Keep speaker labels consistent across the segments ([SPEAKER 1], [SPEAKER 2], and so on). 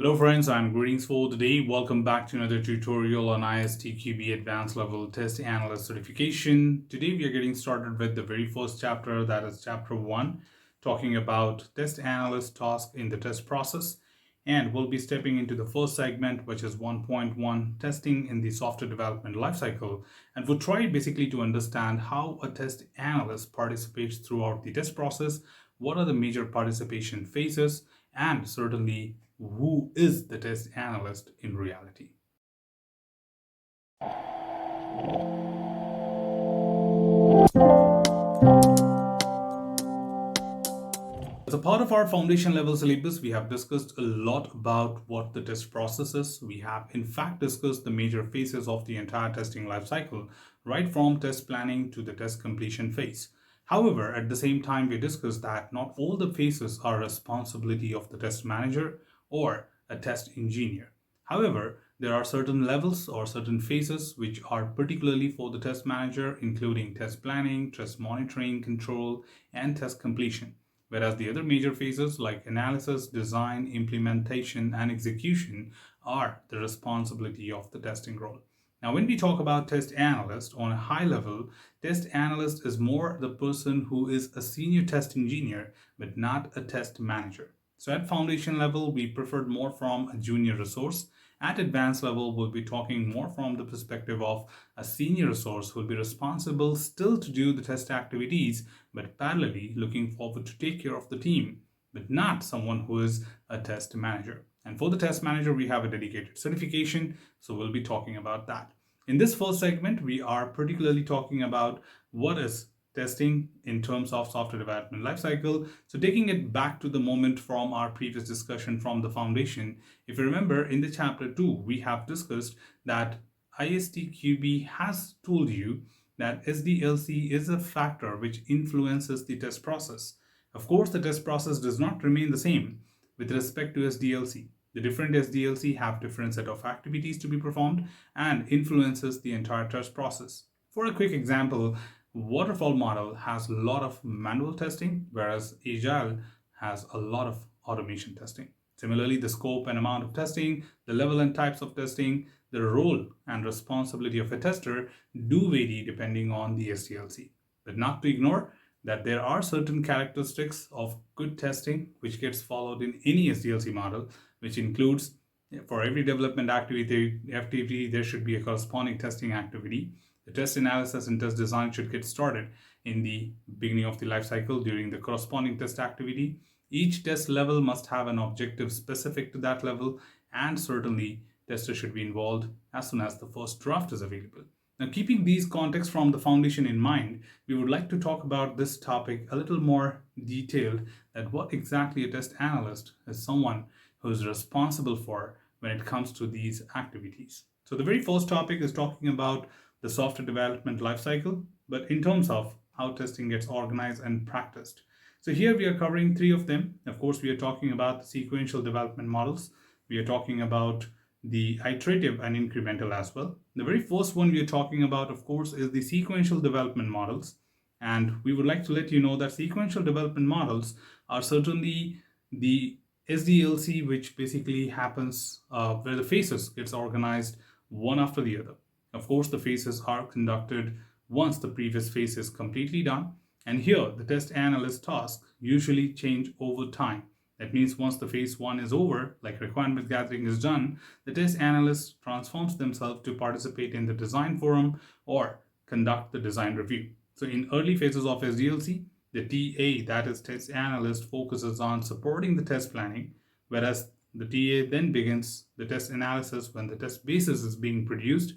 [SPEAKER 1] Hello friends, and greetings for today. Welcome back to another tutorial on ISTQB Advanced Level Test Analyst Certification. Today we are getting started with the very first chapter, that is chapter 1, talking about Test Analyst Task in the test process. And we'll be stepping into the first segment, which is 1.1, Testing in the Software Development Lifecycle. And we'll try basically to understand how a test analyst participates throughout the test process, what are the major participation phases, and certainly who is the test analyst in reality. As a part of our foundation level syllabus, we have discussed a lot about what the test process is. We have in fact discussed the major phases of the entire testing lifecycle, right from test planning to the test completion phase. However, at the same time, we discussed that not all the phases are responsibility of the test manager or a test engineer. However, there are certain levels or certain phases which are particularly for the test manager, including test planning, test monitoring, control, and test completion. Whereas the other major phases like analysis, design, implementation, and execution are the responsibility of the testing role. Now, when we talk about test analyst on a high level, test analyst is more the person who is a senior test engineer, but not a test manager. So at foundation level, we preferred more from a junior resource. At advanced level, we'll be talking more from the perspective of a senior resource who will be responsible still to do the test activities, but parallelly looking forward to take care of the team, but not someone who is a test manager. And for the test manager, we have a dedicated certification, so we'll be talking about that. In this first segment, we are particularly talking about what is testing in terms of software development lifecycle. So taking it back to the moment from our previous discussion from the foundation, if you remember in the chapter 2, we have discussed that ISTQB has told you that SDLC is a factor which influences the test process. Of course, the test process does not remain the same with respect to SDLC. The different SDLC have different set of activities to be performed and influences the entire test process. For a quick example, waterfall model has a lot of manual testing, whereas Agile has a lot of automation testing. Similarly, the scope and amount of testing, the level and types of testing, the role and responsibility of a tester do vary depending on the SDLC. But not to ignore that there are certain characteristics of good testing which gets followed in any SDLC model, which includes for every development activity, there should be a corresponding testing activity. The test analysis and test design should get started in the beginning of the life cycle during the corresponding test activity. Each test level must have an objective specific to that level, and certainly testers should be involved as soon as the first draft is available. Now, keeping these contexts from the foundation in mind, we would like to talk about this topic a little more detailed, that what exactly a test analyst is someone who is responsible for when it comes to these activities. So the very first topic is talking about the software development lifecycle, but in terms of how testing gets organized and practiced. So here we are covering 3 of them. Of course, we are talking about the sequential development models. We are talking about the iterative and incremental as well. The very first one we are talking about, of course, is the sequential development models. And we would like to let you know that sequential development models are certainly the SDLC, which basically happens where the phases gets organized one after the other. Of course, the phases are conducted once the previous phase is completely done. And here, the test analyst tasks usually change over time. That means once the phase 1 is over, like requirement gathering is done, the test analyst transforms themselves to participate in the design forum or conduct the design review. So in early phases of SDLC, the TA, that is test analyst, focuses on supporting the test planning, whereas the TA then begins the test analysis when the test basis is being produced,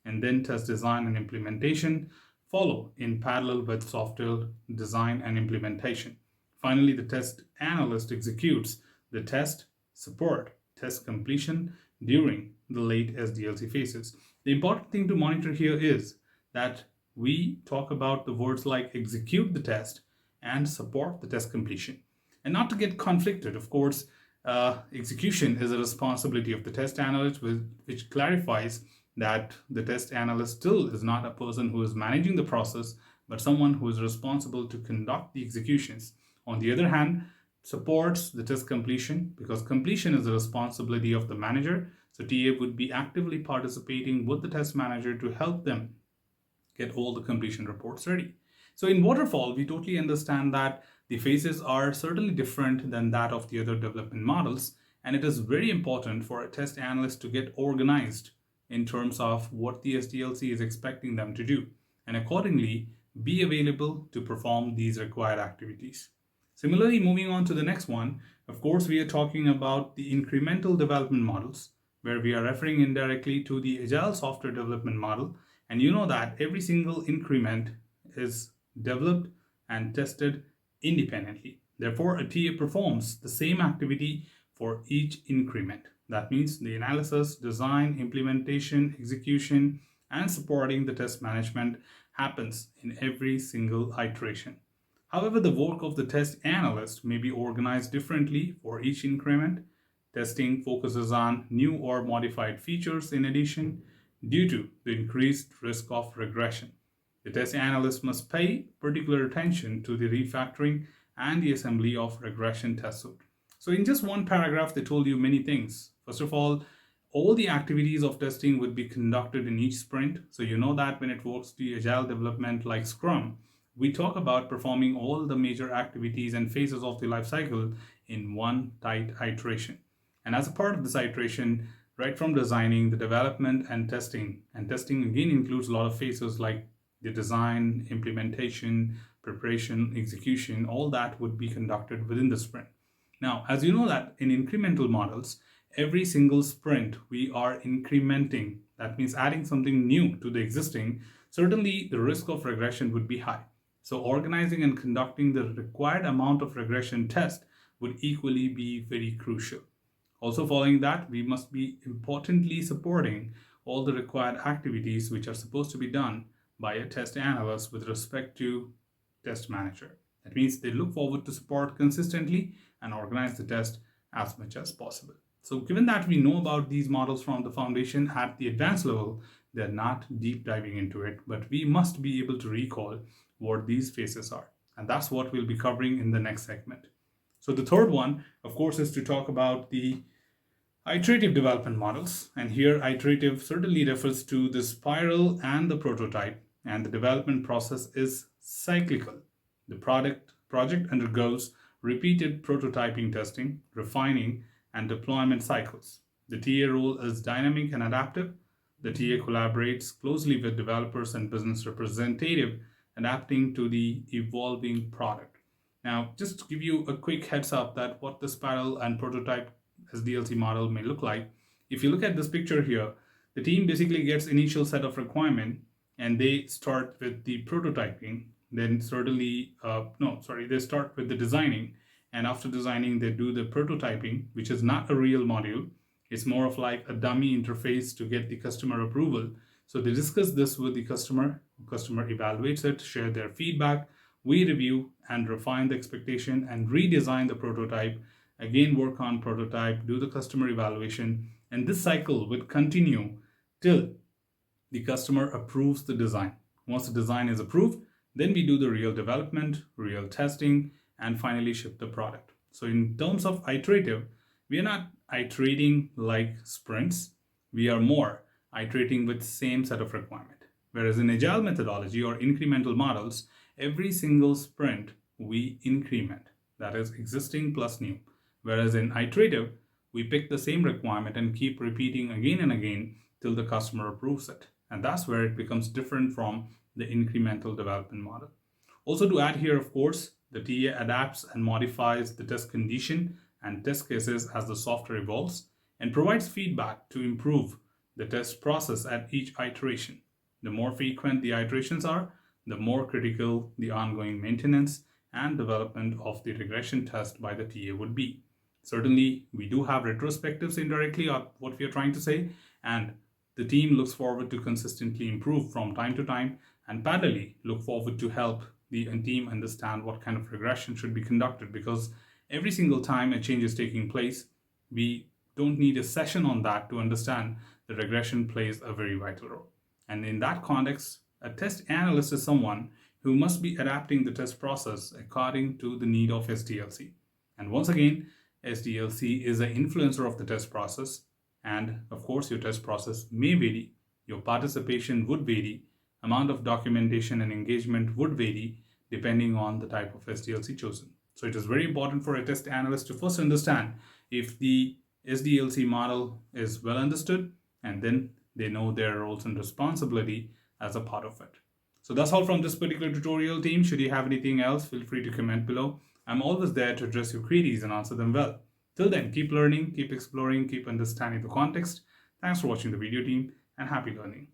[SPEAKER 1] and then test design and implementation follow in parallel with software design and implementation. Finally, the test analyst executes the test, support, test completion during the late SDLC phases. The important thing to monitor here is that we talk about the words like execute the test and support the test completion. And not to get conflicted, of course, execution is a responsibility of the test analyst, which clarifies that the test analyst still is not a person who is managing the process, but someone who is responsible to conduct the executions. On the other hand, supports the test completion because completion is the responsibility of the manager. So TA would be actively participating with the test manager to help them get all the completion reports ready. So in waterfall, we totally understand that the phases are certainly different than that of the other development models, and it is very important for a test analyst to get organized in terms of what the SDLC is expecting them to do, and accordingly be available to perform these required activities. Similarly, moving on to the next one, of course, we are talking about the incremental development models, where we are referring indirectly to the agile software development model. And you know that every single increment is developed and tested independently. Therefore, a TA performs the same activity for each increment. That means the analysis, design, implementation, execution, and supporting the test management happens in every single iteration. However, the work of the test analyst may be organized differently for each increment. Testing focuses on new or modified features in addition due to the increased risk of regression. The test analyst must pay particular attention to the refactoring and the assembly of regression test suite. So in just one paragraph, they told you many things. First of all the activities of testing would be conducted in each sprint. So you know that when it works to agile development like Scrum, we talk about performing all the major activities and phases of the life cycle in one tight iteration. And as a part of this iteration, right from designing, the development and testing again includes a lot of phases like the design, implementation, preparation, execution, all that would be conducted within the sprint. Now, as you know that in incremental models, every single sprint we are incrementing, that means adding something new to the existing, certainly the risk of regression would be high. So organizing and conducting the required amount of regression test would equally be very crucial. Also following that, we must be importantly supporting all the required activities which are supposed to be done by a test analyst with respect to test manager. That means they look forward to support consistently and organize the test as much as possible. So given that we know about these models from the foundation at the advanced level, they're not deep diving into it, but we must be able to recall what these phases are. And that's what we'll be covering in the next segment. So the third one, of course, is to talk about the iterative development models. And here iterative certainly refers to the spiral and the prototype, and the development process is cyclical. The project undergoes repeated prototyping testing, refining, and deployment cycles. The TA role is dynamic and adaptive. The TA collaborates closely with developers and business representatives, adapting to the evolving product. Now, just to give you a quick heads up that what the spiral and prototype SDLC model may look like, if you look at this picture here, the team basically gets initial set of requirement and they start with the prototyping. Then they start with the designing, and after designing they do the prototyping, which is not a real module. It's more of like a dummy interface to get the customer approval. So they discuss this with the customer evaluates it, share their feedback, we review and refine the expectation and redesign the prototype, again work on prototype, do the customer evaluation, and this cycle would continue till the customer approves the design. Once the design is approved, then we do the real development, real testing, and finally ship the product. So in terms of iterative, we are not iterating like sprints, we are more iterating with same set of requirement. Whereas in agile methodology or incremental models, every single sprint we increment, that is existing plus new. Whereas in iterative, we pick the same requirement and keep repeating again and again till the customer approves it. And that's where it becomes different from the incremental development model. Also to add here, of course, the TA adapts and modifies the test condition and test cases as the software evolves and provides feedback to improve the test process at each iteration. The more frequent the iterations are, the more critical the ongoing maintenance and development of the regression test by the TA would be. Certainly, we do have retrospectives indirectly of what we are trying to say, and the team looks forward to consistently improve from time to time and parallelly look forward to help the team understand what kind of regression should be conducted, because every single time a change is taking place, we don't need a session on that to understand the regression plays a very vital role. And in that context, a test analyst is someone who must be adapting the test process according to the need of SDLC. And once again, SDLC is an influencer of the test process. And of course, your test process may vary. Your participation would vary. Amount of documentation and engagement would vary depending on the type of SDLC chosen. So it is very important for a test analyst to first understand if the SDLC model is well understood, and then they know their roles and responsibility as a part of it. So that's all from this particular tutorial, team. Should you have anything else, feel free to comment below. I'm always there to address your queries and answer them well. Till then, keep learning, keep exploring, keep understanding the context. Thanks for watching the video, team, and happy learning.